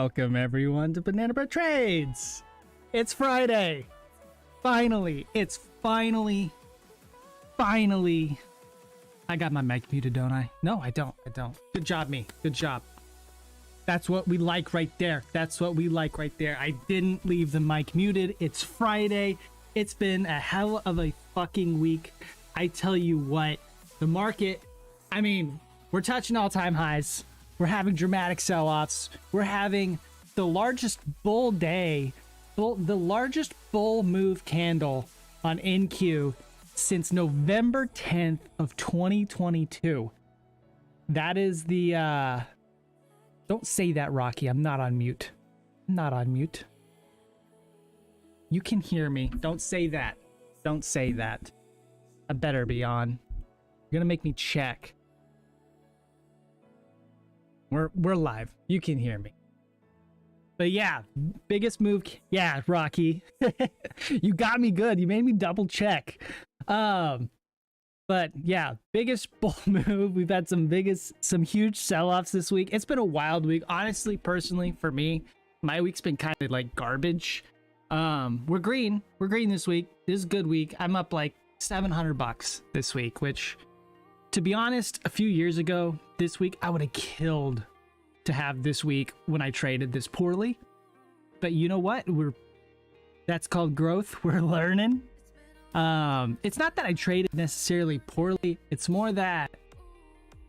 Welcome everyone to Banana Bread Trades. It's Friday. Finally, it's finally. I got my mic muted, don't I? No, I don't. Good job, me. Good job. That's what we like right there. I didn't leave the mic muted. It's Friday. It's been a hell of a fucking week. I tell you what, the market, I mean, we're touching all-time highs. We're having dramatic sell-offs. We're having the largest bull day, the largest bull move candle on NQ since November 10th of 2022. That is the, don't say that, Rocky. I'm not on mute. You can hear me. Don't say that. I better be on. You're gonna make me check. We're live. You can hear me. But yeah, biggest move. Yeah, Rocky. You got me good. You made me double check. But yeah, biggest bull move. We've had some huge sell-offs this week. It's been a wild week. Honestly, personally, for me, my week's been kind of like garbage. We're green this week. This is a good week. I'm up like $700 this week, which, to be honest, a few years ago this week I would have killed to have this week when I traded this poorly. But you know what? That's called growth. We're learning. It's not that I traded necessarily poorly. It's more that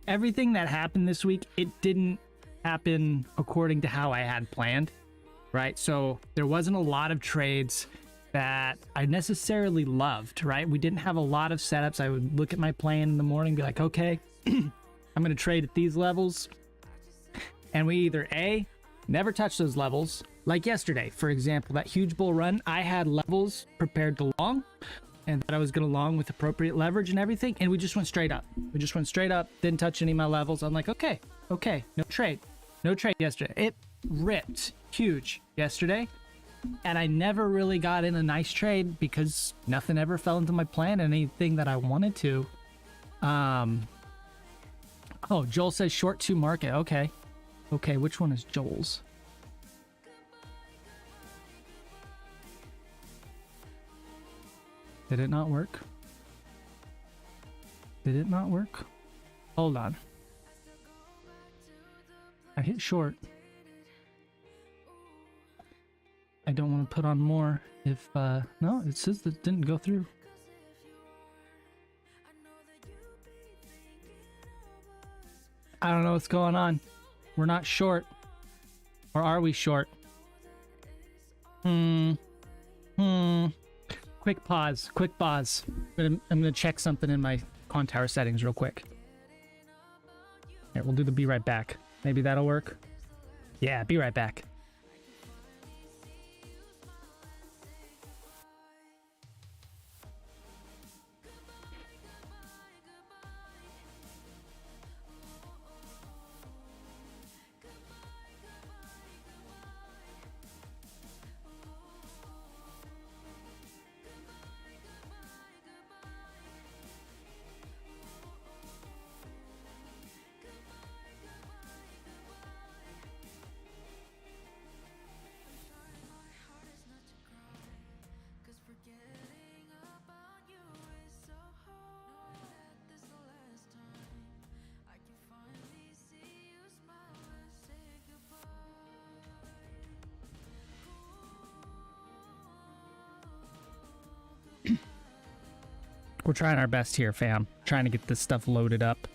everything that happened this week, it didn't happen according to how I had planned, right? So there wasn't a lot of trades that I necessarily loved, right? We didn't have a lot of setups. I would look at my plan in the morning, be like, okay, I'm going to trade at these levels. And we either A, never touch those levels. Like yesterday, for example, that huge bull run, I had levels prepared to long and that I was going to long with appropriate leverage and everything. And we just went straight up. Didn't touch any of my levels. I'm like, okay, no trade yesterday. It ripped huge yesterday. And I never really got in a nice trade because nothing ever fell into my plan, anything that I wanted to. Oh, Joel says short 2 market. Okay, which one is Joel's? Did it not work? Hold on. I hit short. I don't want to put on more if, no, it says that didn't go through. I don't know what's going on. We're not short. Or are we short? Quick pause. I'm gonna check something in my con tower settings real quick. Here, we'll do the be right back. Maybe that'll work. Yeah, be right back. We're trying our best here, fam. Trying to get this stuff loaded up.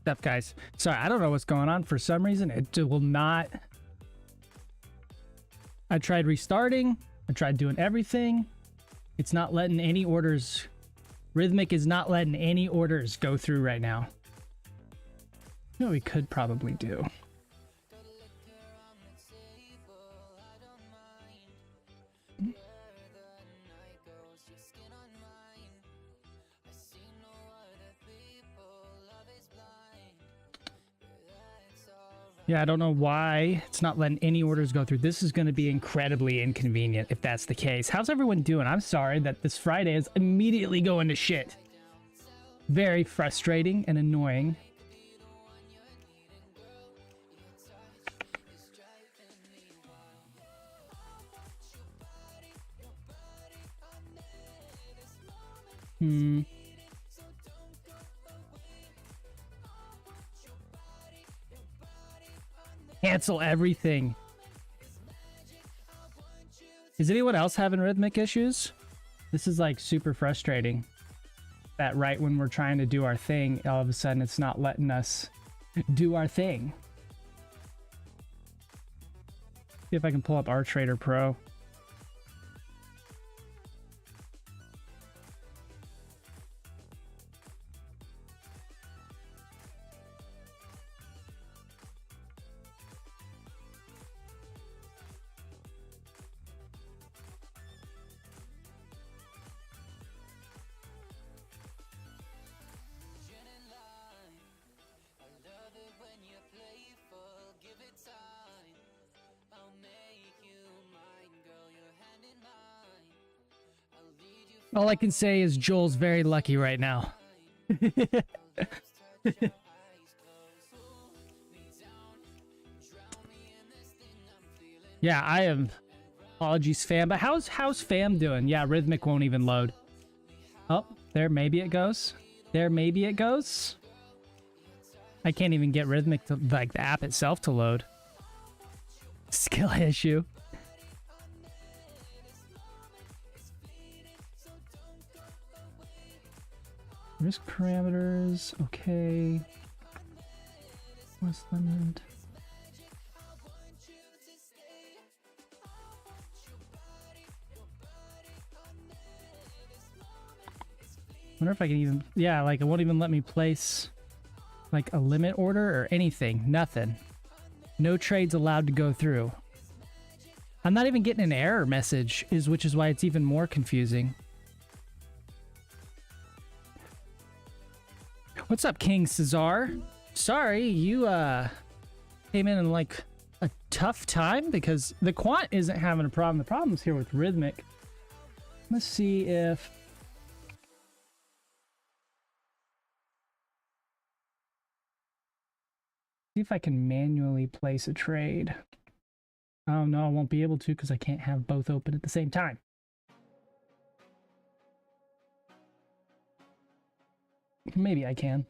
Stuff, guys. Sorry, I don't know what's going on. For some reason, it will not. I tried restarting. I tried doing everything. It's not letting any orders. Rhythmic is not letting any orders go through right now. You know what we could probably do? Yeah, I don't know why it's not letting any orders go through. This is going to be incredibly inconvenient if that's the case. How's everyone doing? I'm sorry that this Friday is immediately going to shit. Very frustrating and annoying. Cancel everything. Is anyone else having rhythmic issues? This is like super frustrating. That right when we're trying to do our thing, all of a sudden it's not letting us do our thing. See if I can pull up our Trader Pro. All I can say is Joel's very lucky right now. Yeah, I am. Apologies, fam. But how's fam doing? Yeah, Rhythmic won't even load. Oh, there. Maybe it goes. There, maybe it goes. I can't even get Rhythmic to, like, the app itself to load. Skill issue. Risk parameters, okay. What's limit? Wonder if I can even, yeah, like it won't even let me place like a limit order or anything, nothing. No trades allowed to go through. I'm not even getting an error message, which is why it's even more confusing. What's up, King Cesar? Sorry, you came in like a tough time because the quant isn't having a problem. The problem's here with Rhythmic. Let's see if... See if I can manually place a trade. Oh no, I won't be able to because I can't have both open at the same time. Maybe I can.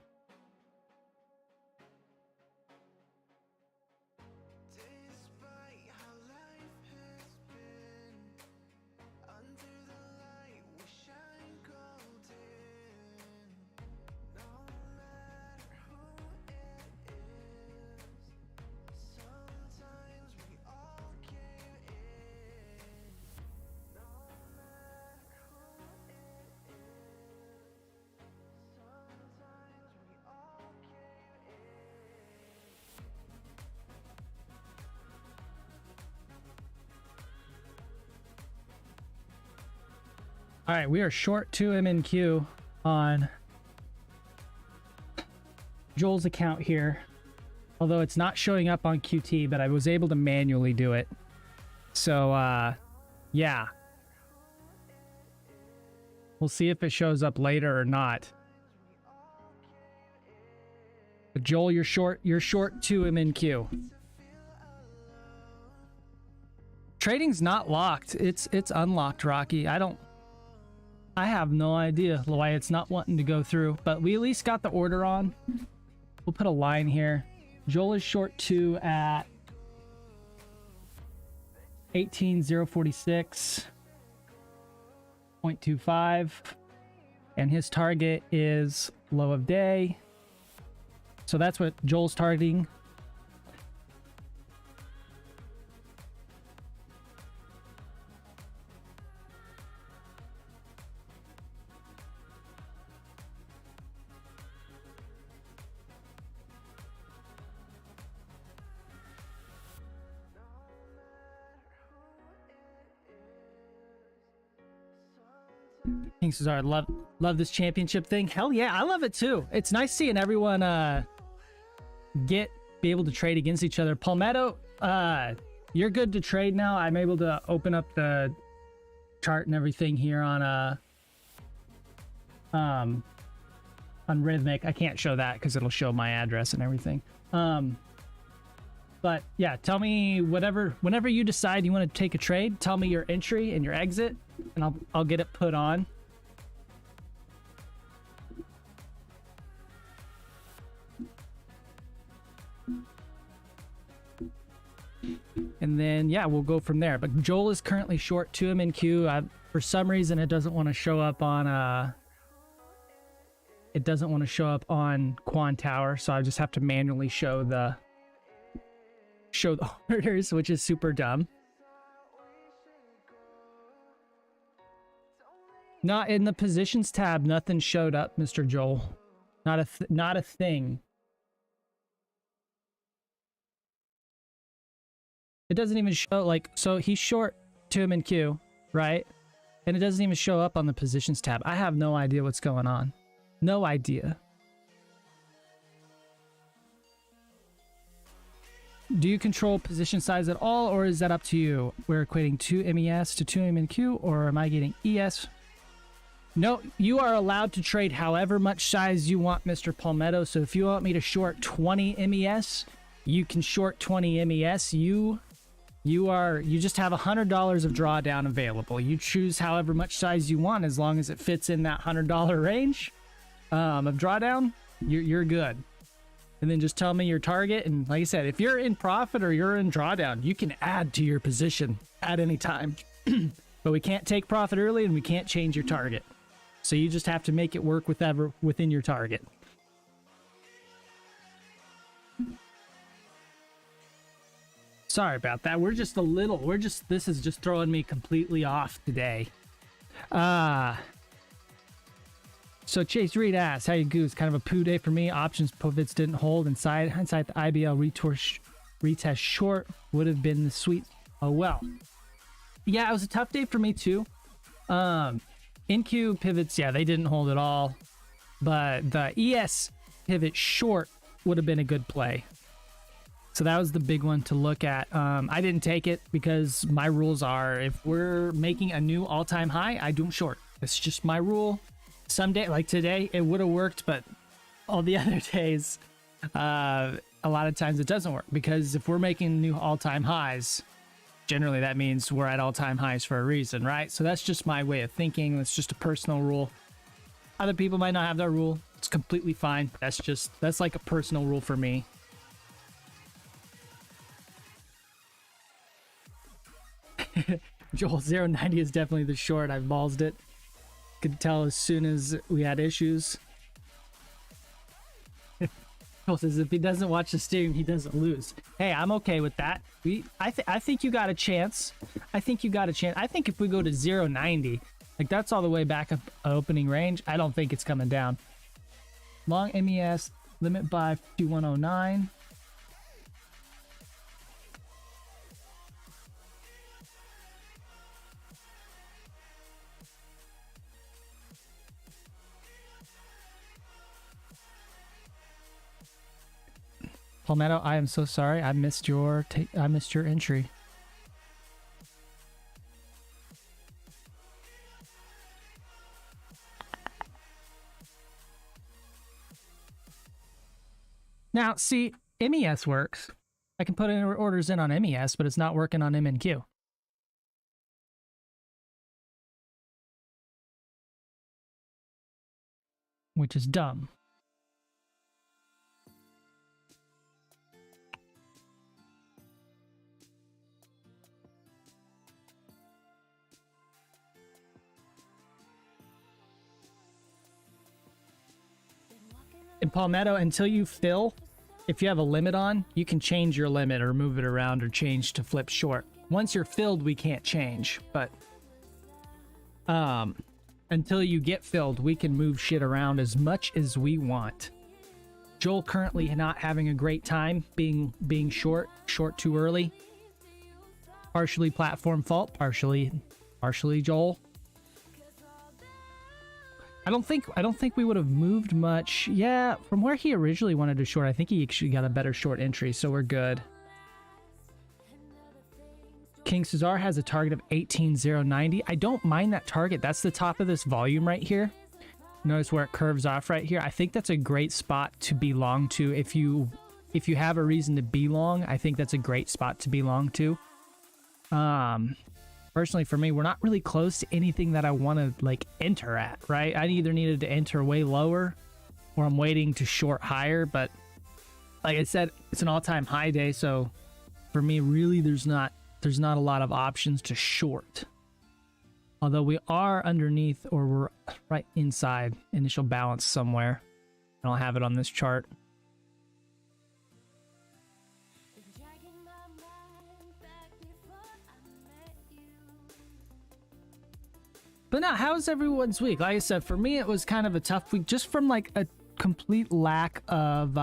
All right, we are short 2 MNQ on Joel's account here. Although it's not showing up on QT, but I was able to manually do it. So, yeah. We'll see if it shows up later or not. But Joel, you're short 2 MNQ. Trading's not locked. It's unlocked, Rocky. I have no idea why it's not wanting to go through, but we at least got the order on. We'll put a line here. Joel is short 2 at 18,046.25, and his target is low of day. So that's what Joel's targeting. King Cesar, love this championship thing. Hell yeah, I love it too. It's nice seeing everyone be able to trade against each other. Palmetto, you're good to trade now. I'm able to open up the chart and everything here on Rhythmic. I can't show that because it'll show my address and everything. But yeah, tell me whenever you decide you want to take a trade, tell me your entry and your exit, and I'll get it put on. And then, yeah, we'll go from there. But Joel is currently short 2M in Q. For some reason, it doesn't want to show up on Quan Tower, so I just have to manually show the orders, which is super dumb. Not in the positions tab, nothing showed up, Mr. Joel. Not a thing. It doesn't even show, like, so he's short 2M in Q, right? And it doesn't even show up on the positions tab. I have no idea what's going on. No idea. Do you control position size at all, or is that up to you? We're equating 2 MES to 2 M in Q, or am I getting ES? No, you are allowed to trade however much size you want, Mr. Palmetto. So if you want me to short 20 MES, you can short 20 MES. You just have $100 of drawdown available. You choose however much size you want, as long as it fits in that $100 range of drawdown. You're good. And then just tell me your target. And like I said, if you're in profit or you're in drawdown, you can add to your position at any time. But we can't take profit early, and we can't change your target. So you just have to make it work within your target. Sorry about that. This is just throwing me completely off today. So Chase Reed asks, how you goose? Kind of a poo day for me. Options pivots didn't hold inside. Hindsight, the IBL retest short would have been the sweet. Oh well. Yeah, it was a tough day for me too. NQ pivots, yeah, they didn't hold at all. But the ES pivot short would have been a good play. So that was the big one to look at. I didn't take it because my rules are, if we're making a new all-time high, I do them short. It's just my rule. Someday, like today, it would have worked, but all the other days, a lot of times it doesn't work, because if we're making new all-time highs, generally that means we're at all-time highs for a reason, right? So that's just my way of thinking. It's just a personal rule. Other people might not have that rule. It's completely fine. That's like a personal rule for me. Joel 090 is definitely the short. I've ballsed it. Could tell as soon as we had issues. Joel says if he doesn't watch the stream, he doesn't lose. Hey, I'm okay with that. I think you got a chance. I think if we go to 090, like that's all the way back up opening range, I don't think it's coming down. Long MES limit buy 5109. Palmetto, I am so sorry. I missed your entry. Now, see, MES works. I can put in orders in on MES, but it's not working on MNQ. Which is dumb. And Palmetto, until you fill, if you have a limit on, you can change your limit or move it around or change to flip short. Once you're filled, we can't change, but until you get filled, we can move shit around as much as we want. Joel currently not having a great time being short too early. Partially platform fault, partially Joel. I don't think we would have moved much. Yeah, from where he originally wanted to short, I think he actually got a better short entry, so we're good. King Cesar has a target of 18,090. I don't mind that target. That's the top of this volume right here. Notice where it curves off right here. I think that's a great spot to be long to. If you have a reason to be long, I think that's a great spot to be long to. Personally for me, we're not really close to anything that I want to like enter at, right? I either needed to enter way lower or I'm waiting to short higher, but like I said, it's an all-time high day, so for me really there's not a lot of options to short. Although we are underneath, or we're right inside initial balance somewhere. I don't have it on this chart. But now, how's everyone's week? Like I said, for me, it was kind of a tough week, just from like a complete lack of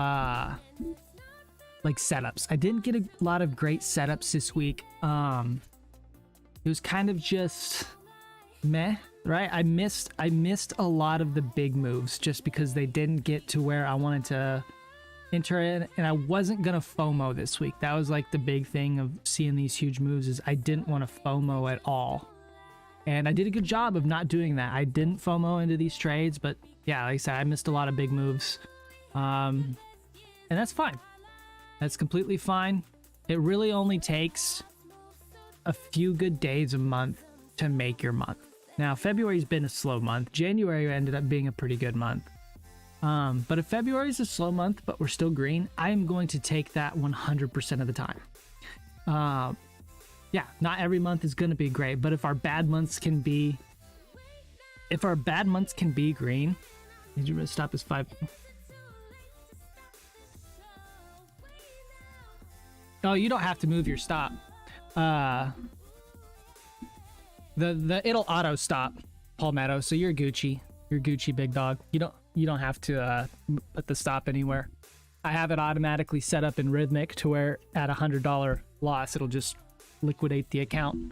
like setups. I didn't get a lot of great setups this week. It was kind of just meh, right? I missed a lot of the big moves just because they didn't get to where I wanted to enter in, and I wasn't gonna FOMO this week. That was like the big thing of seeing these huge moves, is I didn't want to FOMO at all. And I did a good job of not doing that. I didn't FOMO into these trades, but yeah, like I said, I missed a lot of big moves. And that's fine. That's completely fine. It really only takes a few good days a month to make your month. Now, February's been a slow month. January ended up being a pretty good month. But if February is a slow month, but we're still green, I am going to take that 100% of the time. Yeah, not every month is going to be great, but if our bad months can be green, did you really stop this 5? Oh, you don't have to move your stop. It'll auto stop, Palmetto, so you're Gucci. You're Gucci, big dog. You don't have to put the stop anywhere. I have it automatically set up in Rhythmic to where at $100 loss, it'll just liquidate the account.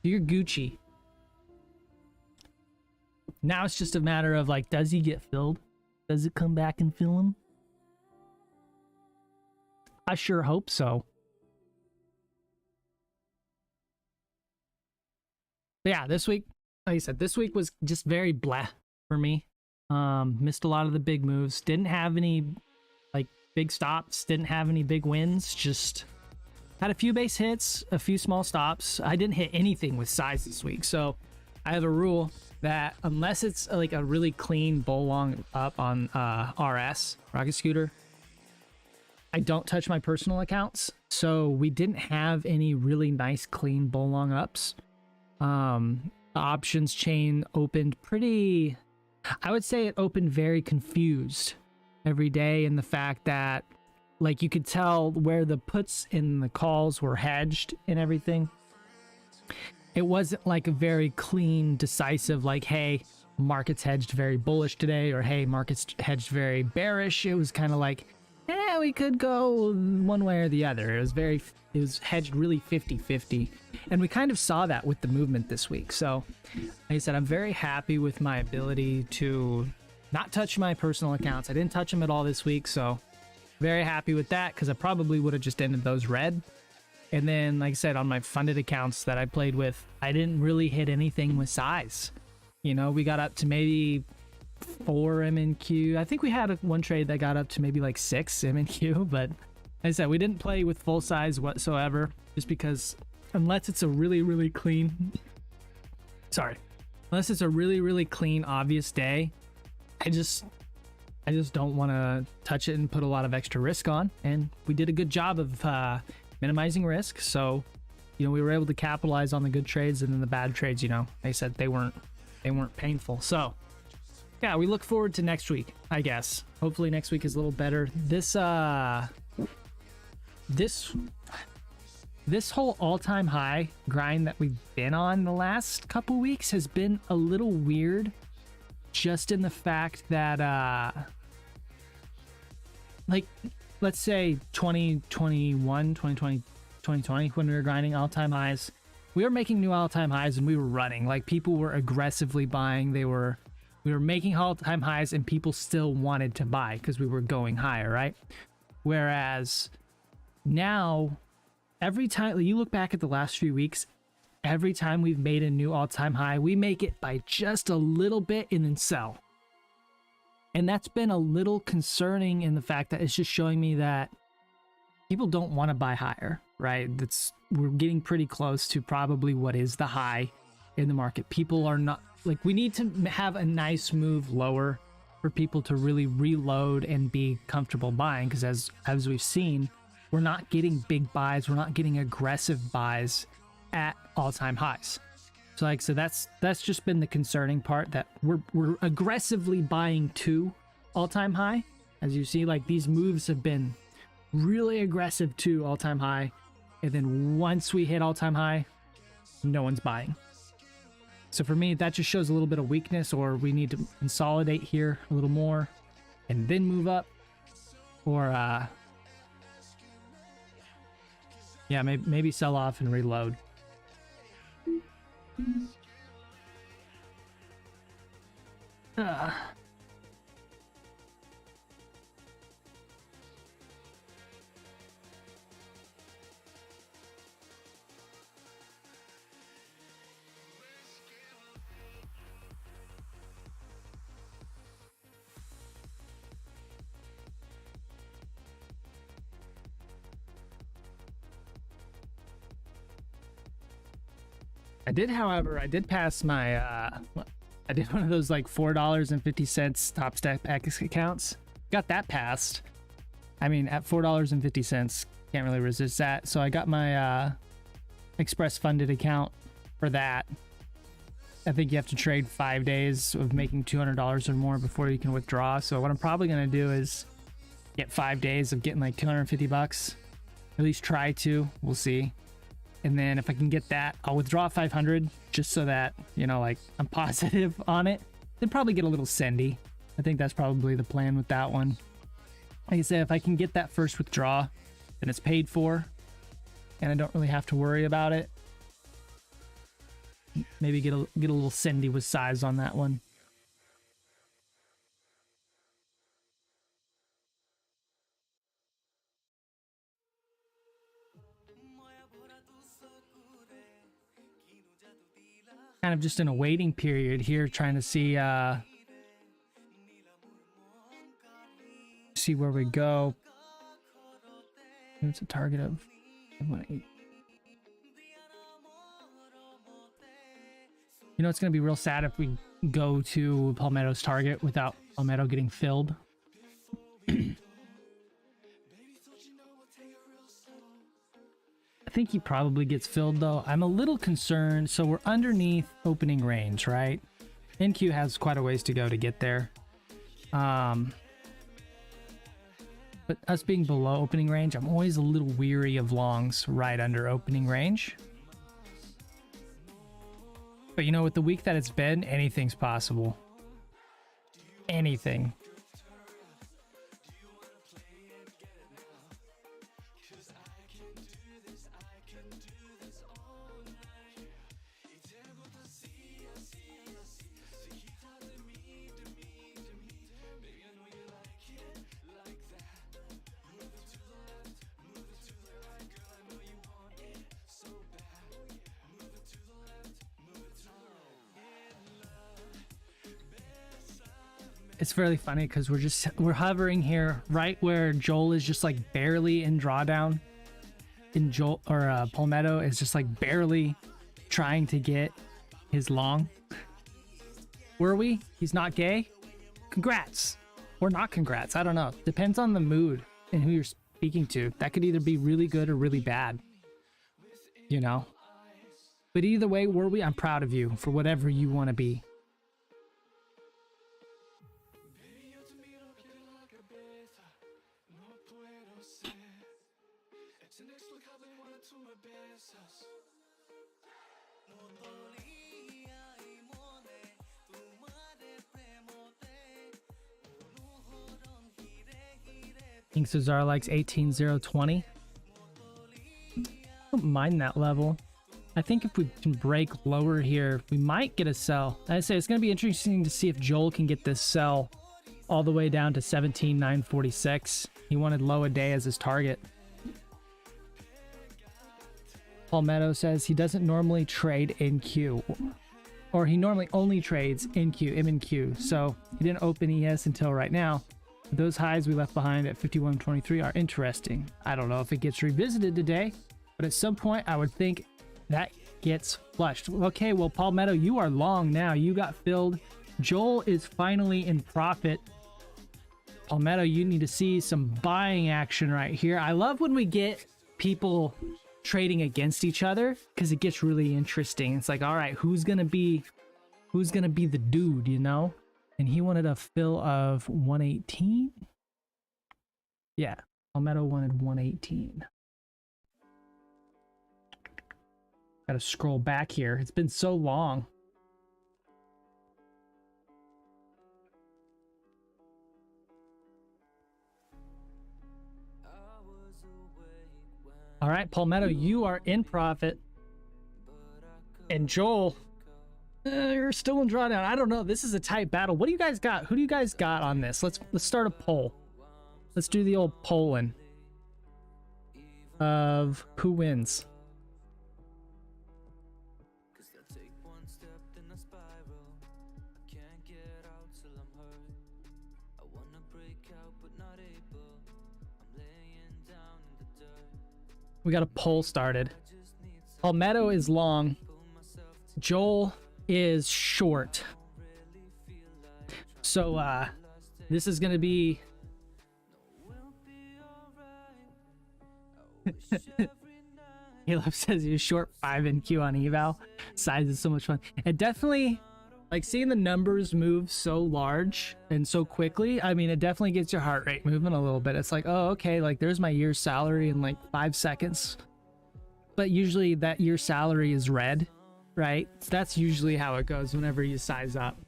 You're Gucci. Now it's just a matter of like, does he get filled? Does it come back and fill him? I sure hope so. But yeah, this week, like I said, this week was just very blah for me. Missed a lot of the big moves. Didn't have any like big stops. Didn't have any big wins. Just had a few base hits, a few small stops. I didn't hit anything with size this week. So I have a rule that unless it's like a really clean bull long up on RS, Rocket Scooter, I don't touch my personal accounts. So we didn't have any really nice clean bull long ups. The options chain opened pretty, I would say it opened very confused every day, in the fact that like you could tell where the puts and the calls were hedged and everything. It wasn't like a very clean, decisive, like, hey, market's hedged very bullish today, or hey, market's hedged very bearish. It was kind of like, yeah, we could go one way or the other. It was hedged really 50-50. And we kind of saw that with the movement this week. So, like I said, I'm very happy with my ability to not touch my personal accounts. I didn't touch them at all this week, so very happy with that, because I probably would have just ended those red. And then, like I said, on my funded accounts that I played with, I didn't really hit anything with size. You know, we got up to maybe 4 MNQ. I think we had one trade that got up to maybe like 6 MNQ, but like I said, we didn't play with full size whatsoever, just because unless it's a really clean, unless it's a really clean, obvious day, I just don't want to touch it and put a lot of extra risk on. And we did a good job of minimizing risk, so you know, we were able to capitalize on the good trades, and then the bad trades, you know, they said they weren't painful. So Yeah, we look forward to next week, I guess. Hopefully next week is a little better. This whole all-time high grind that we've been on the last couple weeks has been a little weird, just in the fact that like, let's say 2021, 2020, 2020, when we were grinding all-time highs, we were making new all-time highs and we were running. Like, people were aggressively buying. We were making all-time highs and people still wanted to buy because we were going higher, right? Whereas now, every time you look back at the last few weeks, every time we've made a new all-time high, we make it by just a little bit and then sell. And that's been a little concerning in the fact that it's just showing me that people don't want to buy higher, right? We're getting pretty close to probably what is the high in the market. People are not, like, we need to have a nice move lower for people to really reload and be comfortable buying, because as we've seen, we're not getting big buys, we're not getting aggressive buys at all-time highs. So like, so that's just been the concerning part, that we're aggressively buying to all-time high. As you see, like, these moves have been really aggressive to all-time high, and then once we hit all-time high, no one's buying. So for me, that just shows a little bit of weakness, or we need to consolidate here a little more and then move up, or yeah, maybe sell off and reload. I did pass my I did one of those like $4.50 top stack X accounts. Got that passed. I mean, at $4.50, can't really resist that. So I got my express funded account for that. I think you have to trade 5 days of making $200 or more before you can withdraw. So what I'm probably gonna do is get 5 days of getting like 250 bucks. At least try to. We'll see. And then if I can get that, I'll withdraw 500 just so that, you know, like, I'm positive on it. Then probably get a little sendy. I think that's probably the plan with that one. Like I said, if I can get that first withdraw, then it's paid for and I don't really have to worry about it. Maybe get a little sendy with size on that one. Kind of just in a waiting period here, trying to see where we go. It's a target of 1.8. You know, it's gonna be real sad if we go to Palmetto's target without Palmetto getting filled. I think he probably gets filled though. I'm a little concerned. So we're underneath opening range, right? NQ has quite a ways to go to get there. But us being below opening range, I'm always a little weary of longs right under opening range. But you know, with the week that it's been, anything's possible. Anything. It's really funny because we're hovering here right where Joel is just like barely in drawdown, in Joel or Palmetto is just like barely trying to get his long. Were we? He's not gay? Congrats. Or not congrats. I don't know. Depends on the mood and who you're speaking to. That could either be really good or really bad, you know? But either way, were we? I'm proud of you for whatever you want to be. King Cesar likes 18020. Don't mind that level. I think if we can break lower here, we might get a sell. I say it's going to be interesting to see if Joel can get this sell all the way down to 17,946. He wanted low a day as his target. Palmetto says he doesn't normally trade in queue, or he normally only trades in queue, M and Q. So he didn't open ES until right now. Those highs we left behind at 51.23 are interesting. I don't know if it gets revisited today, but at some point I would think that gets flushed. Okay, well, Palmetto, you are long now. You got filled. Joel is finally in profit. Palmetto, you need to see some buying action right here. I love when we get people trading against each other because it gets really interesting. It's like, all right, who's gonna be the dude, you know? And he wanted a fill of 118. Yeah, Palmetto wanted 118. Gotta scroll back here. It's been so long. All right, Palmetto, you are in profit. And Joel, you're still in drawdown. I don't know. This is a tight battle. What do you guys got? Who do you guys got on this? Let's start a poll. Let's do the old polling of who wins. We got a poll started. Palmetto is long. Joel is short. So this is gonna be Caleb says he's short 5 in Q on eval. Size is so much fun. It definitely, like, seeing the numbers move so large and so quickly, I mean, it definitely gets your heart rate moving a little bit. It's like, oh, okay, like there's my year's salary in like 5 seconds. But usually that year's salary is red, right? That's usually how it goes whenever you size up.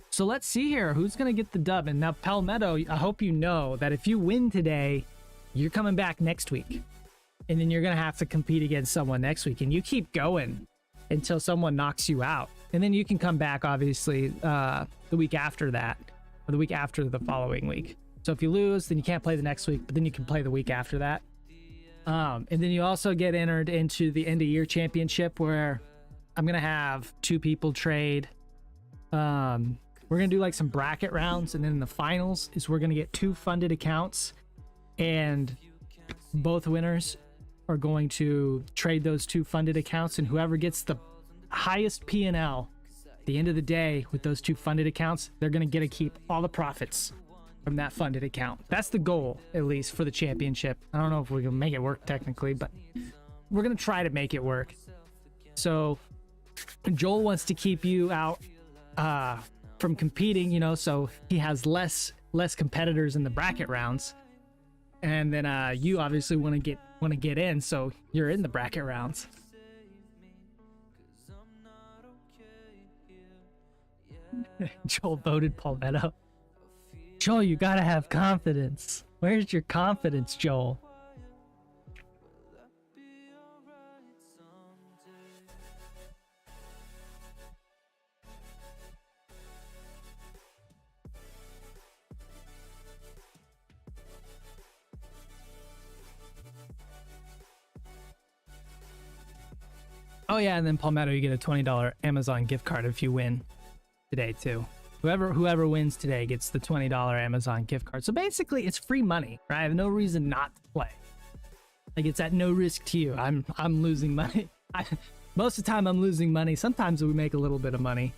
So let's see here, who's gonna get the dub? And now Palmetto, I hope you know that if you win today, you're coming back next week. And then you're gonna have to compete against someone next week. And you keep going until someone knocks you out. And then you can come back, obviously, the week after that, or the week after the following week. So if you lose, then you can't play the next week, but then you can play the week after that. And then you also get entered into the end of year championship, where I'm gonna have 2 people trade. We're gonna do like some bracket rounds, and then in the finals is we're gonna get 2 funded accounts, and both winners are going to trade those 2 funded accounts, and whoever gets the highest P&L at the end of the day with those 2 funded accounts, they're gonna get to keep all the profits from that funded account. That's the goal, at least for the championship. I don't know if we can make it work technically, but we're gonna try to make it work. So Joel wants to keep you out from competing, you know, so he has less competitors in the bracket rounds. And then you obviously want to get in, so you're in the bracket rounds. Joel voted Palmetto. Joel, you gotta have confidence. Where's your confidence, Joel? Oh yeah, and then Palmetto, you get a $20 Amazon gift card if you win today too. Whoever wins today gets the $20 Amazon gift card. So basically, it's free money, right? I have no reason not to play. Like, it's at no risk to you. I'm losing money. Most of the time, I'm losing money. Sometimes we make a little bit of money.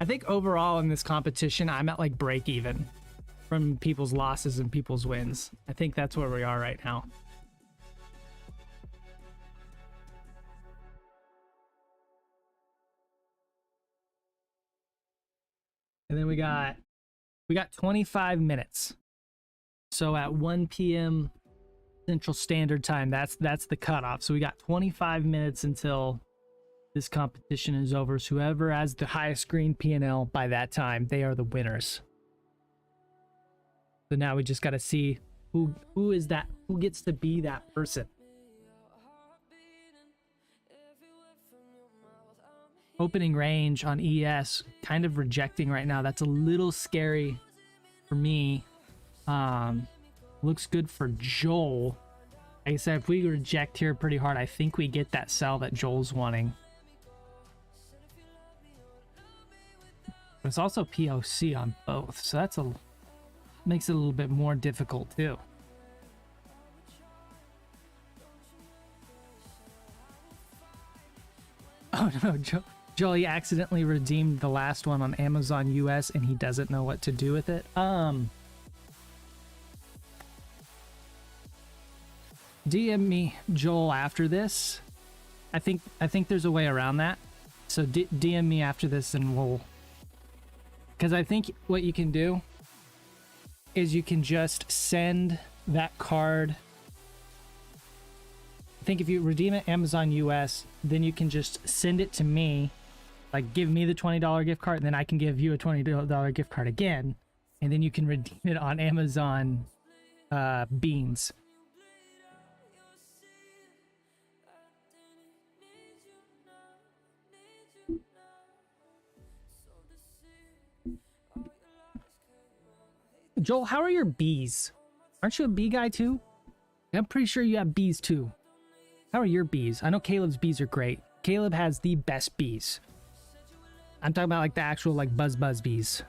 I think overall in this competition, I'm at like break even from people's losses and people's wins. I think that's where we are right now. And then we got 25 minutes. So at 1 p.m. Central Standard Time. That's the cutoff. So we got 25 minutes until this competition is over. So whoever has the highest green P&L by that time, they are the winners. So now we just got to see who is that, who gets to be that person. Opening range on ES, kind of rejecting right now. That's a little scary for me. Looks good for Joel. Like I said, if we reject here pretty hard, I think we get that sell that Joel's wanting. But it's also POC on both, so that's makes it a little bit more difficult too. Oh no, Joel, he accidentally redeemed the last one on Amazon US and he doesn't know what to do with it. DM me Joel after this. I think there's a way around that. So DM me after this and we'll, because I think what you can do is you can just send that card. I think if you redeem it Amazon US, then you can just send it to me, like give me the $20 gift card, and then I can give you a $20 gift card again, and then you can redeem it on Amazon Beans. Joel, how are your bees? Aren't you a bee guy too? I'm pretty sure you have bees too. How are your bees? I know Caleb's bees are great. Caleb has the best bees. I'm talking about like the actual like buzz bees.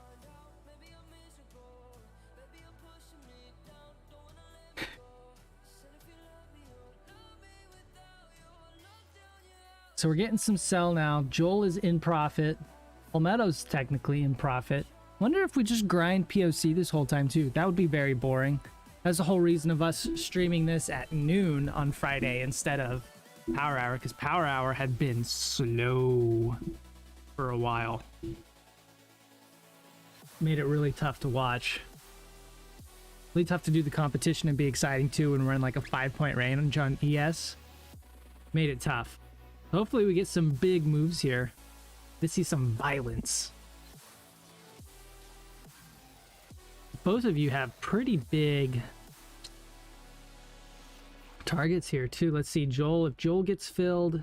So we're getting some sell now. Joel is in profit. Palmetto's technically in profit. Wonder if we just grind POC this whole time too. That would be very boring. That's the whole reason of us streaming this at noon on Friday instead of Power Hour, because Power Hour had been slow for a while. Made it really tough to watch. Really tough to do the competition and be exciting too when we're in like a 5-point range on ES. Made it tough. Hopefully we get some big moves here. Let's see some violence. Both of you have pretty big targets here too. Let's see, Joel. If Joel gets filled,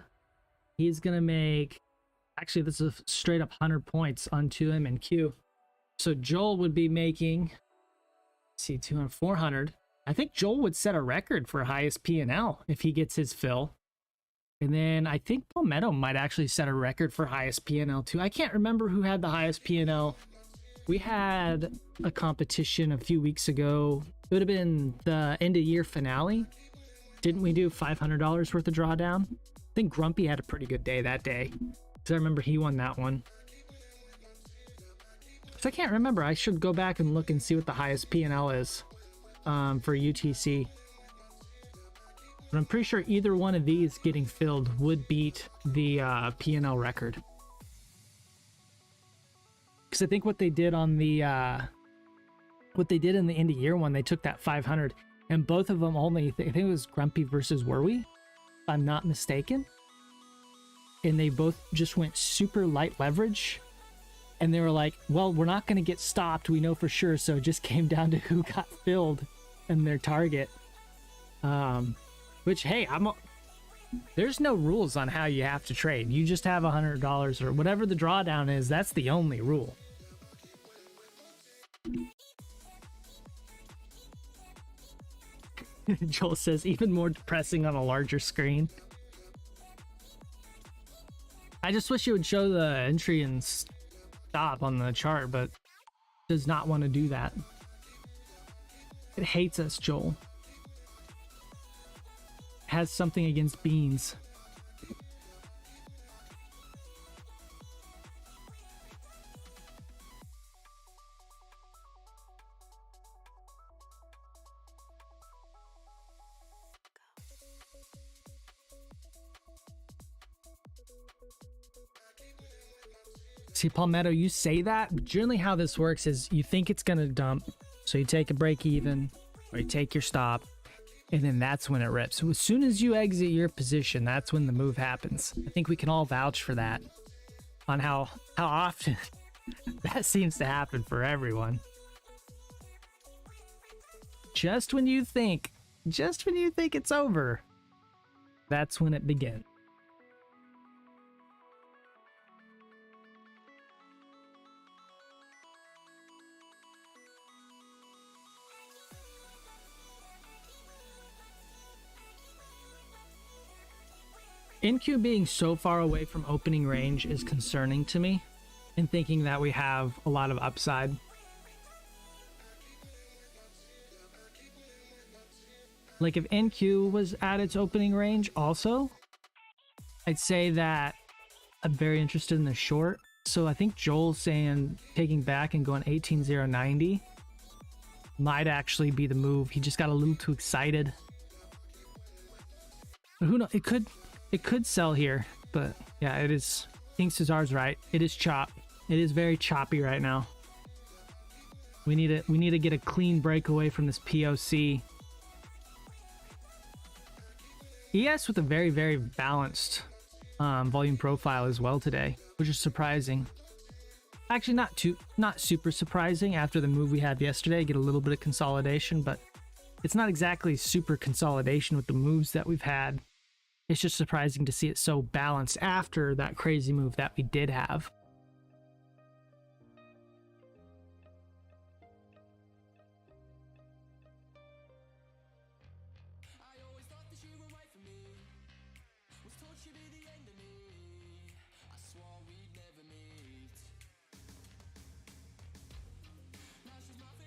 he's gonna make, actually this is a straight up 100 points onto him and Q. So Joel would be making, let's see, 200, 400. I think Joel would set a record for highest P&L if he gets his fill. And then I think Palmetto might actually set a record for highest P&L too. I can't remember who had the highest P&L. We had a competition a few weeks ago. It would have been the end of year finale. Didn't we do $500 worth of drawdown? I think Grumpy had a pretty good day that day, because I remember he won that one. So I can't remember. I should go back and look and see what the highest P&L is for UTC. But I'm pretty sure either one of these getting filled would beat the P&L record. Because I think what they did on the what they did in the end of year one, they took that 500 and both of them only, I think it was Grumpy versus Worwy, if I'm not mistaken, and they both just went super light leverage, and they were like, well, we're not going to get stopped, we know for sure, so it just came down to who got filled and their target. Which, hey, there's no rules on how you have to trade. You just have $100 or whatever the drawdown is. That's the only rule. Joel says, even more depressing on a larger screen. I just wish it would show the entry and stop on the chart, but it does not want to do that. It hates us, Joel. Has something against beans. See, Palmetto, you say that, but generally how this works is you think it's gonna dump, so you take a break even, or you take your stop, and then that's when it rips. So as soon as you exit your position, that's when the move happens. I think we can all vouch for that, on how often that seems to happen for everyone. Just when you think it's over, that's when it begins. NQ being so far away from opening range is concerning to me, and thinking that we have a lot of upside. Like if NQ was at its opening range also, I'd say that I'm very interested in the short. So I think Joel's saying taking back and going 18-0-90 might actually be the move. He just got a little too excited. But who knows? It could sell here, but yeah, it is. King Cesar's right. It is chop. It is very choppy right now. We need to get a clean breakaway from this POC. ES with a very, very balanced volume profile as well today, which is surprising. Actually, not super surprising after the move we had yesterday. Get a little bit of consolidation, but it's not exactly super consolidation with the moves that we've had. It's just surprising to see it so balanced after that crazy move that we did have.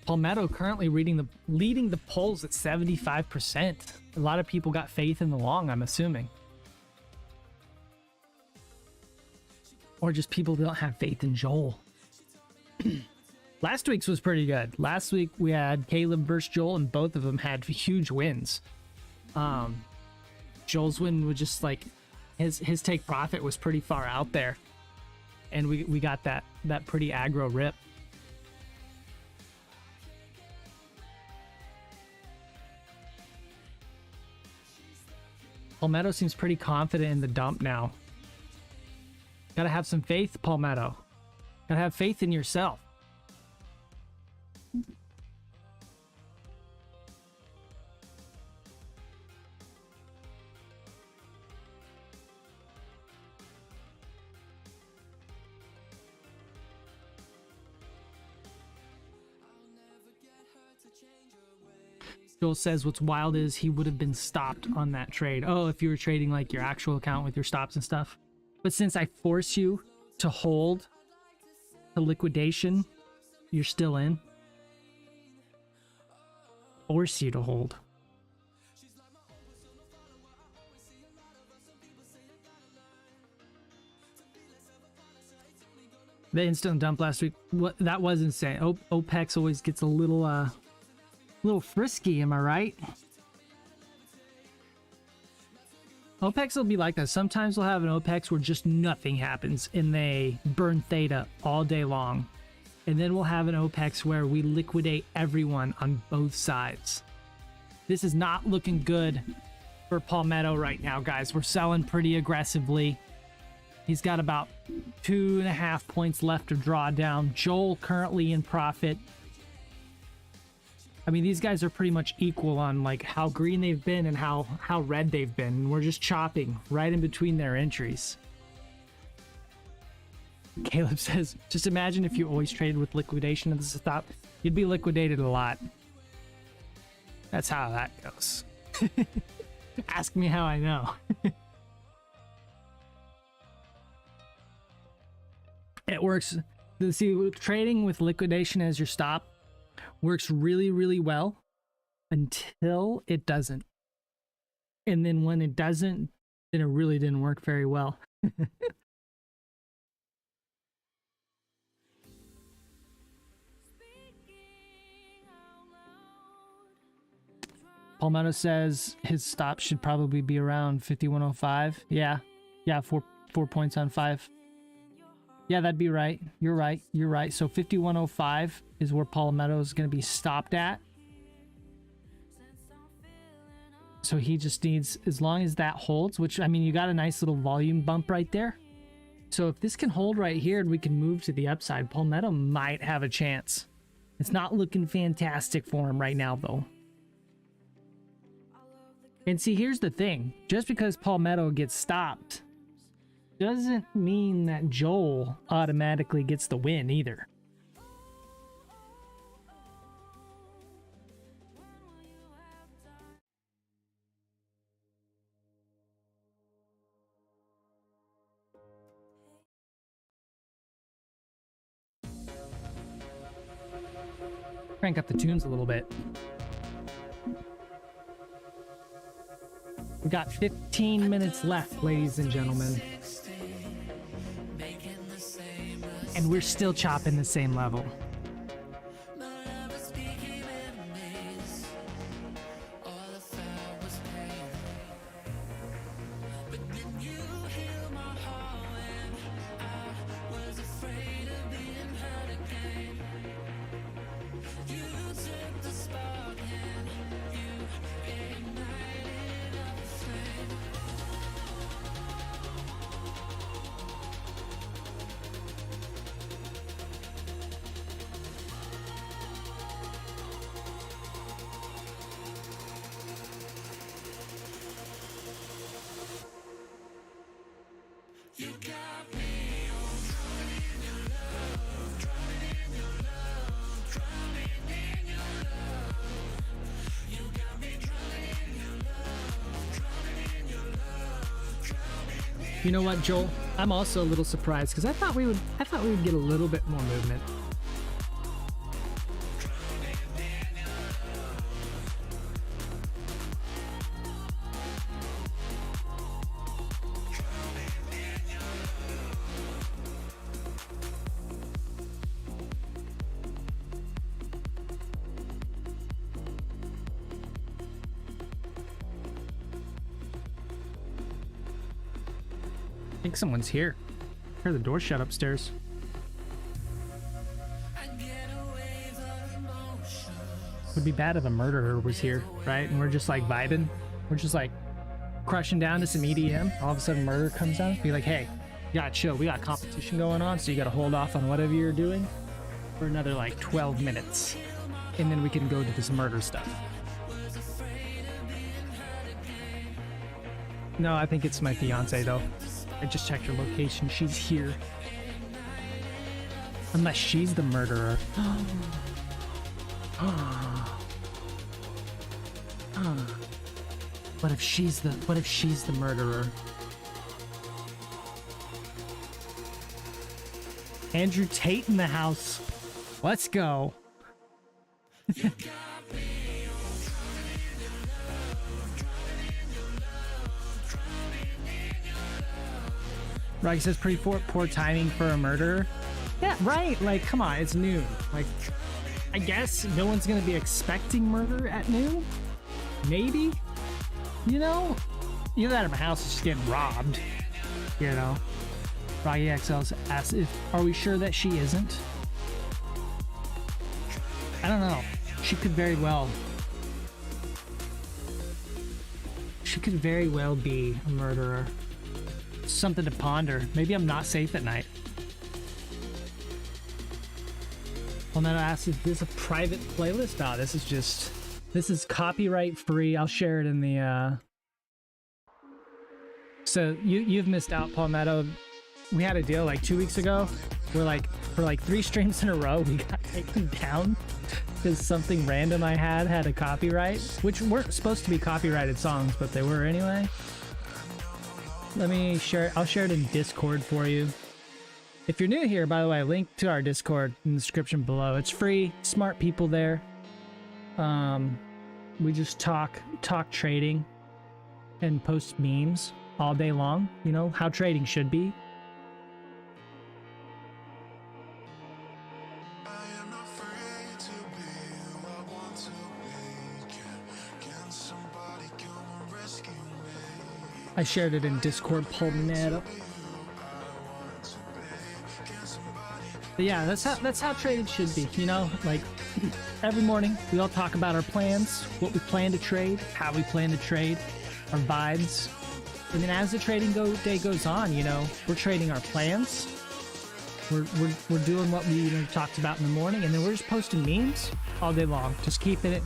Palmetto currently leading the polls at 75%. A lot of people got faith in the long, I'm assuming. Or just people don't have faith in Joel. Last week's was pretty good. Last week we had Caleb versus Joel, and both of them had huge wins. Joel's win was just like his take profit was pretty far out there, and we got that pretty aggro rip. Palmetto seems pretty confident in the dump now. Gotta have some faith, Palmetto. Gotta have faith in yourself. Joel says what's wild is he would have been stopped on that trade. Oh, if you were trading like your actual account with your stops and stuff. But since I force you to hold the liquidation, you're still in. Force you to hold. The instant dump last week, that was insane. OPEX always gets a little frisky, am I right? OPEX will be like that. Sometimes we'll have an OPEX where just nothing happens and they burn theta all day long. And then we'll have an OPEX where we liquidate everyone on both sides. This is not looking good for Palmetto right now, guys. We're selling pretty aggressively. He's got about 2.5 points left of drawdown. Joel currently in profit. I mean, these guys are pretty much equal on like how green they've been and how red they've been. And we're just chopping right in between their entries. Caleb says, just imagine if you always traded with liquidation at the stop, you'd be liquidated a lot. That's how that goes. Ask me how I know. It works. See, trading with liquidation as your stop works really, really well until it doesn't. And then when it doesn't, then it really didn't work very well. Palmetto says his stop should probably be around 5105. Yeah, 4 points on 5. Yeah, that'd be right. You're right. So 5105 is where Palmetto is going to be stopped at. So he just needs, as long as that holds, which, I mean, you got a nice little volume bump right there. So if this can hold right here and we can move to the upside, Palmetto might have a chance. It's not looking fantastic for him right now, though. And see, here's the thing. Just because Palmetto gets stopped doesn't mean that Joel automatically gets the win either. Crank up the tunes a little bit. We got 15 minutes left, ladies and gentlemen. And we're still chopping the same level. You know what, Joel? I'm also a little surprised because I thought we would get a little bit more movement. I think someone's here. I heard the door shut upstairs. Would be bad if a murderer was here, right? And we're just like vibing. We're just like crushing down to some EDM. All of a sudden murder comes down. Be like, hey, you gotta chill. We got competition going on, so you gotta hold off on whatever you're doing for another like 12 minutes. And then we can go to this murder stuff. No, I think it's my fiance though. I just checked her location. She's here. Unless she's the murderer. What if she's the murderer? Andrew Tate in the house. Let's go. Rocky says pretty poor timing for a murderer. Yeah, right. Like, come on, it's noon. Like, I guess no one's gonna be expecting murder at noon. Maybe. You know, either that or my house is just getting robbed. You know. Rocky XL asks are we sure that she isn't? I don't know. She could very well. She could very well be a murderer. Something to ponder. Maybe I'm not safe at night. Well, then I asked, is this a private playlist? No, this is copyright free. I'll share it in the, So you've missed out, Palmetto. We had a deal like 2 weeks ago where like, for like 3 streams in a row, we got taken down because something random I had a copyright, which weren't supposed to be copyrighted songs, but they were anyway. Let me share it. I'll share it in Discord for you. If you're new here, by the way, link to our Discord in the description below. It's free, smart people there. We just talk trading and post memes all day long. You know, how trading should be. I shared it in Discord, Palmetto. But yeah, that's how trading should be, you know? Like, Every morning, we all talk about our plans, what we plan to trade, how we plan to trade, our vibes. And then as the trading day goes on, you know, we're trading our plans. We're doing what we talked about in the morning, and then we're just posting memes all day long, just keeping it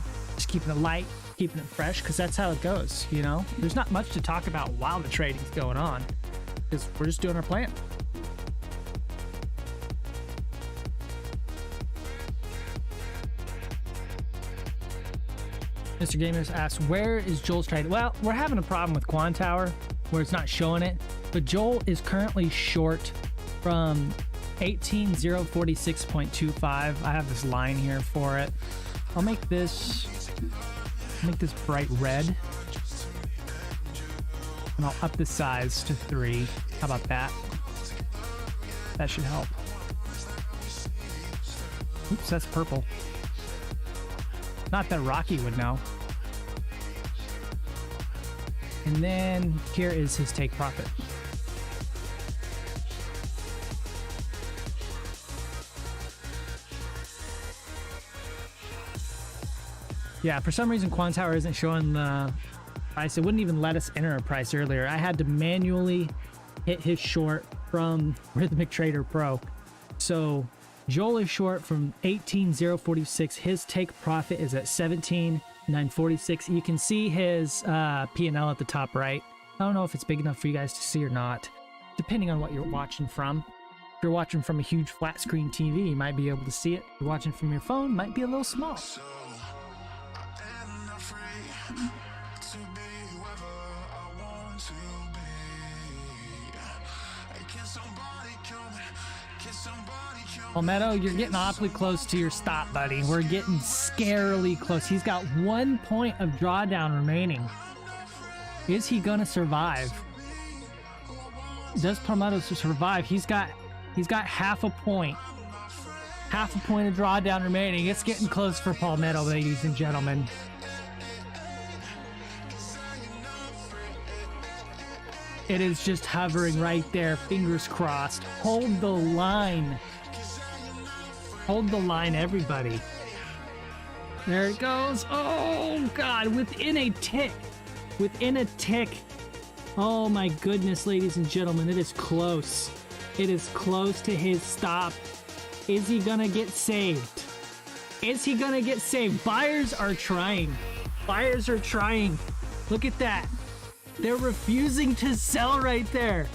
light, keeping it fresh, because that's how it goes, you know? There's not much to talk about while the trading's going on, because we're just doing our plan. Mr. Gamers asks, where is Joel's trade? Well, we're having a problem with Quan Tower where it's not showing it, but Joel is currently short from 18046.25. I have this line here for it. I'll make this bright red, and I'll up the size to 3. How about that? That should help. Oops, that's purple. Not that Rocky would know. And then here is his take profit. Yeah, for some reason Quan Tower isn't showing the price. It wouldn't even let us enter a price earlier. I had to manually hit his short from Rhythmic Trader Pro. So Joel is short from 18,046. His take profit is at 17,946. You can see his P&L at the top right. I don't know if it's big enough for you guys to see or not, depending on what you're watching from. If you're watching from a huge flat screen TV, you might be able to see it. If you're watching from your phone, it might be a little small. Palmetto, you're getting awfully close to your stop, buddy. We're getting scarily close. He's got 1 point of drawdown remaining. Is he gonna survive? Does Palmetto survive? He's got half a point. Half a point of drawdown remaining. It's getting close for Palmetto, ladies and gentlemen. It is just hovering right there. Fingers crossed. Hold the line. Hold the line, everybody. There it goes. Oh, God. Within a tick. Within a tick. Oh, my goodness, ladies and gentlemen. It is close. It is close to his stop. Is he going to get saved? Is he going to get saved? Buyers are trying. Buyers are trying. Look at that. They're refusing to sell right there.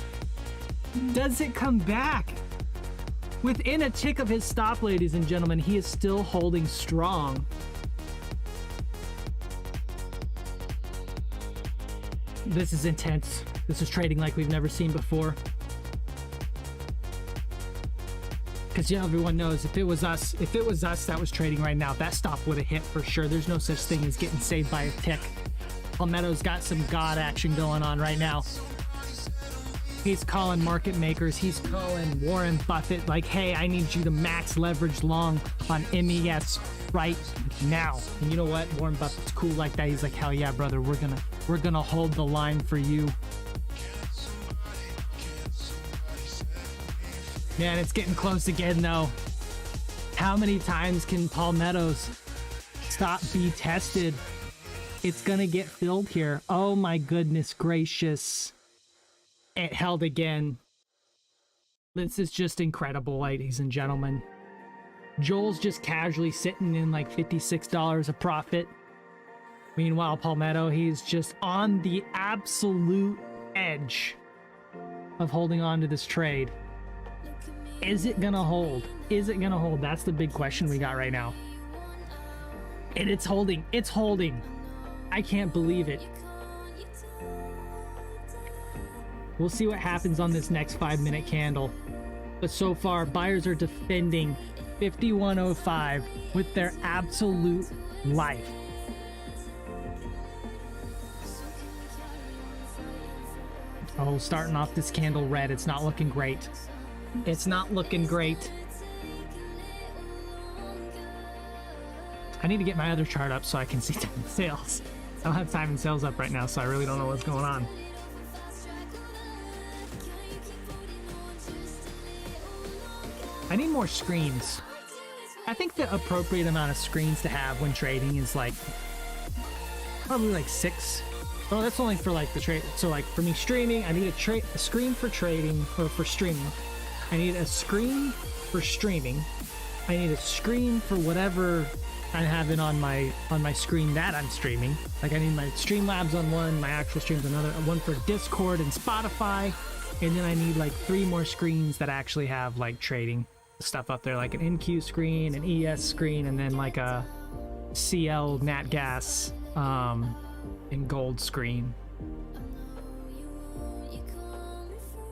Does it come back? Within a tick of his stop, ladies and gentlemen, he is still holding strong. This is intense. This is trading like we've never seen before. Because yeah, everyone knows if it was us that was trading right now, that stop would have hit for sure. There's no such thing as getting saved by a tick. Palmetto's got some God action going on right now. He's calling market makers. He's calling Warren Buffett like, hey, I need you to max leverage long on MES right now. And you know what? Warren Buffett's cool like that. He's like, hell yeah, brother. We're gonna hold the line for you. Man, it's getting close again though. How many times can Palmetto's stop be tested? It's gonna get filled here. Oh my goodness gracious. It held again. This is just incredible, ladies and gentlemen. Joel's just casually sitting in like $56 of profit. Meanwhile, Palmetto, he's just on the absolute edge of holding on to this trade. Is it gonna hold? Is it gonna hold? That's the big question we got right now. And it's holding. It's holding. I can't believe it. We'll see what happens on this next 5-minute candle. But so far, buyers are defending 51.05 with their absolute life. Oh, starting off this candle red. It's not looking great. It's not looking great. I need to get my other chart up so I can see time and sales. I don't have time and sales up right now, so I really don't know what's going on. I need more screens. I think the appropriate amount of screens to have when trading is like probably like 6. Oh, that's only for like the trade. So like for me streaming, I need a screen for trading or for streaming. I need a screen for streaming. I need a screen for whatever I'm having on my screen that I'm streaming. Like I need my Streamlabs on one, my actual streams on another, one for Discord and Spotify, and then I need like 3 more screens that actually have like trading stuff up there, like an NQ screen, an ES screen, and then like a CL Nat Gas in gold screen.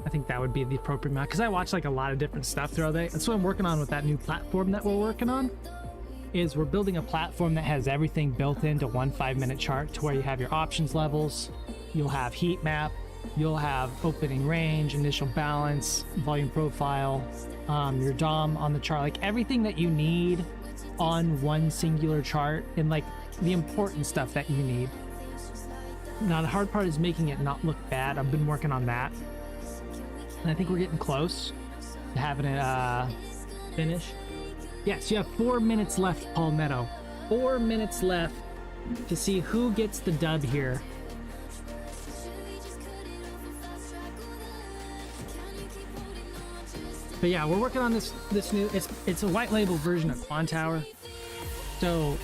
I think that would be the appropriate amount because I watch like a lot of different stuff throughout the day. That's what I'm working on with that new platform that we're working on. Is we're building a platform that has everything built into one 5-minute chart to where you have your options levels, you'll have heat map, you'll have opening range, initial balance, volume profile, your DOM on the chart, like everything that you need on one singular chart and like the important stuff that you need. Now the hard part is making it not look bad. I've been working on that. And I think we're getting close to having it finished. Yes, you have 4 minutes left, Palmetto. 4 minutes left to see who gets the dub here. But yeah, we're working on this new, it's a white label version of Quant Tower. So,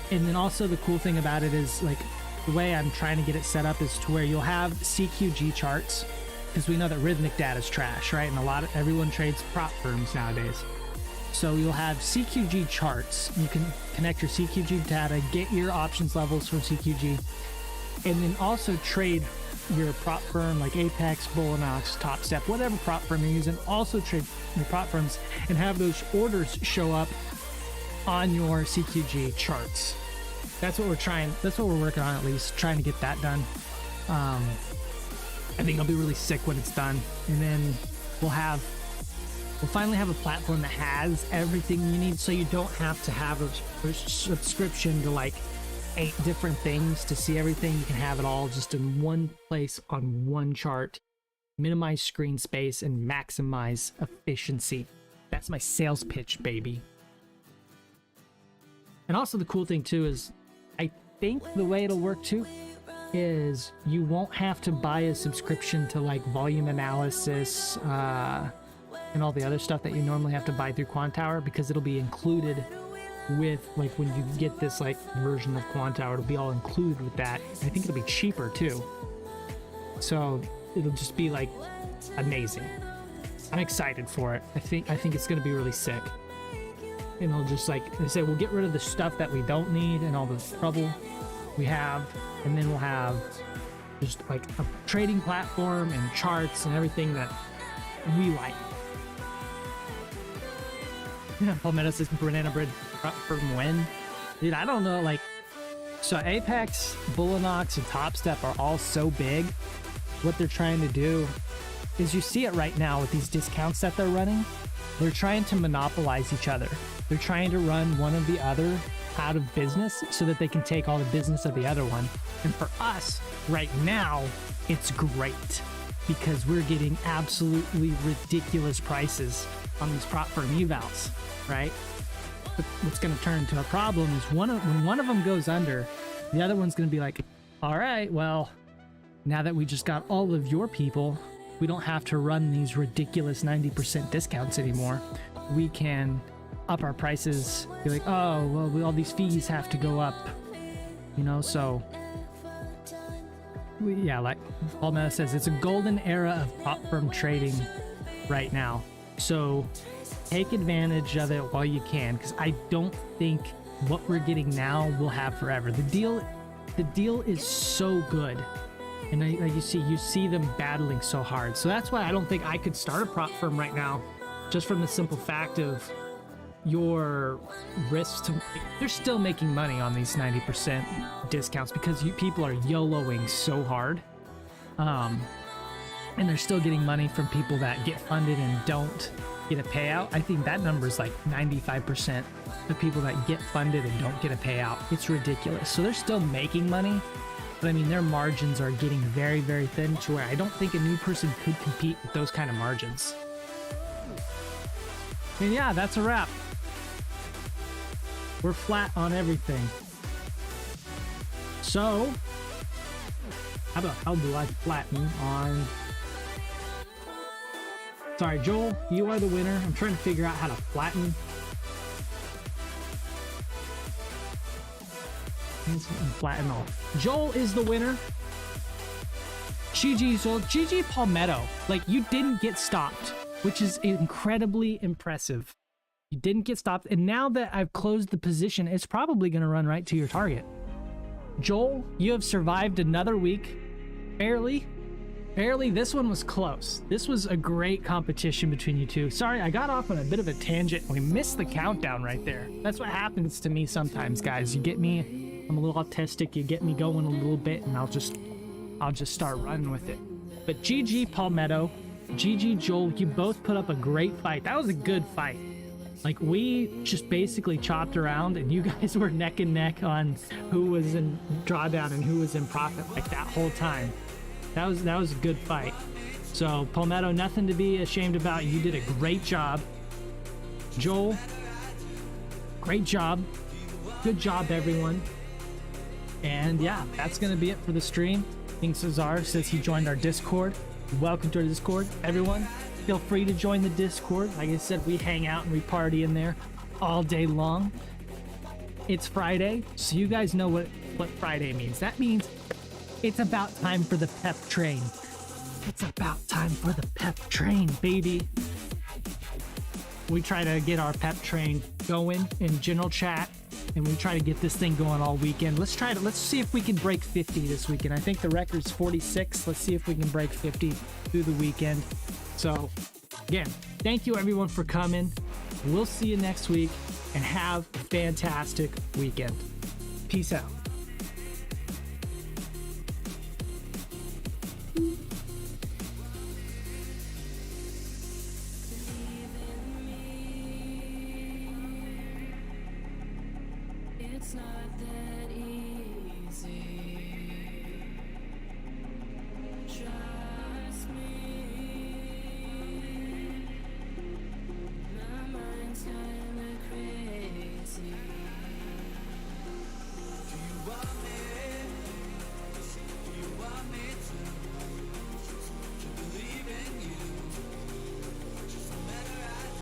and then also the cool thing about it is like the way I'm trying to get it set up is to where you'll have CQG charts, because we know that rhythmic data is trash, right? And everyone trades prop firms nowadays. So you'll have CQG charts. You can connect your CQG data, get your options levels from CQG, and then also trade your prop firm like Apex, Bullinox, Top Step, whatever prop firm you're using. Also trade your prop firms and have those orders show up on your CQG charts. That's what we're working on, at least trying to get that done. I think it'll be really sick when it's done, and then we'll finally have a platform that has everything you need, so you don't have to have a subscription to like 8 different things to see everything. You can have it all just in one place on one chart, minimize screen space and maximize efficiency. That's my sales pitch, baby. And also the cool thing too is I think the way it'll work too is you won't have to buy a subscription to like volume analysis and all the other stuff that you normally have to buy through Quant Tower, because it'll be included with like when you get this like version of Quant Tower, it'll be all included with that. I think it'll be cheaper too, so it'll just be like amazing. I'm excited for it. I think it's gonna be really sick. And it'll just like they say, we'll get rid of the stuff that we don't need and all the trouble we have, and then we'll have just like a trading platform and charts and everything that we like. Palmetto says banana bread from when? Dude, I don't know. Like, so Apex, Bullinox, and Top Step are all so big. What they're trying to do is, you see it right now with these discounts that they're running. They're trying to monopolize each other. They're trying to run one of the other out of business so that they can take all the business of the other one. And for us right now, it's great because we're getting absolutely ridiculous prices on these prop firm evals, right? But what's going to turn into a problem is when one of them goes under, the other one's going to be like, all right, well, now that we just got all of your people, we don't have to run these ridiculous 90% discounts anymore. We can up our prices, be like, oh, well, all these fees have to go up, you know? So yeah, like Palmetto says, it's a golden era of prop firm trading right now. So take advantage of it while you can, because I don't think what we're getting now will have forever. The deal is so good, and like you see them battling so hard. So that's why I don't think I could start a prop firm right now, just from the simple fact of your risk to, they're still making money on these 90% discounts because people are YOLOing so hard. And they're still getting money from people that get funded and don't get a payout. I think that number is like 95% of people that get funded and don't get a payout. It's ridiculous. So they're still making money, but I mean, their margins are getting very, very thin to where I don't think a new person could compete with those kind of margins. And yeah, that's a wrap. We're flat on everything. So, how do I flatten on... Sorry, Joel, you are the winner. I'm trying to figure out how to flatten. Flatten all. Joel is the winner. GG, Joel. GG Palmetto. Like, you didn't get stopped, which is incredibly impressive. You didn't get stopped, and now that I've closed the position, it's probably going to run right to your target. Joel, you have survived another week. Barely. This one was close. This was a great competition between you two. Sorry, I got off on a bit of a tangent. We missed the countdown right there. That's what happens to me sometimes, guys. You get me, I'm a little autistic. You get me going a little bit, and I'll just start running with it. But GG Palmetto, GG Joel, you both put up a great fight. That was a good fight. Like, we just basically chopped around, and you guys were neck and neck on who was in drawdown and who was in profit, like, that whole time. That was a good fight. So Palmetto, nothing to be ashamed about. You did a great job. Joel, great job. Good job, everyone. And yeah, that's gonna be it for the stream. King Cesar says he joined our Discord. Welcome to our Discord, everyone. Feel free to join the Discord. Like I said, we hang out and we party in there all day long. It's Friday, so you guys know what Friday means. That means it's about time for the pep train. It's about time for the pep train, baby. We try to get our pep train going in general chat, and we try to get this thing going all weekend. Let's see if we can break 50 this weekend. I think the record's 46. Let's see if we can break 50 through the weekend. So, again, thank you everyone for coming. We'll see you next week, and have a fantastic weekend. Peace out. It's not that easy. Try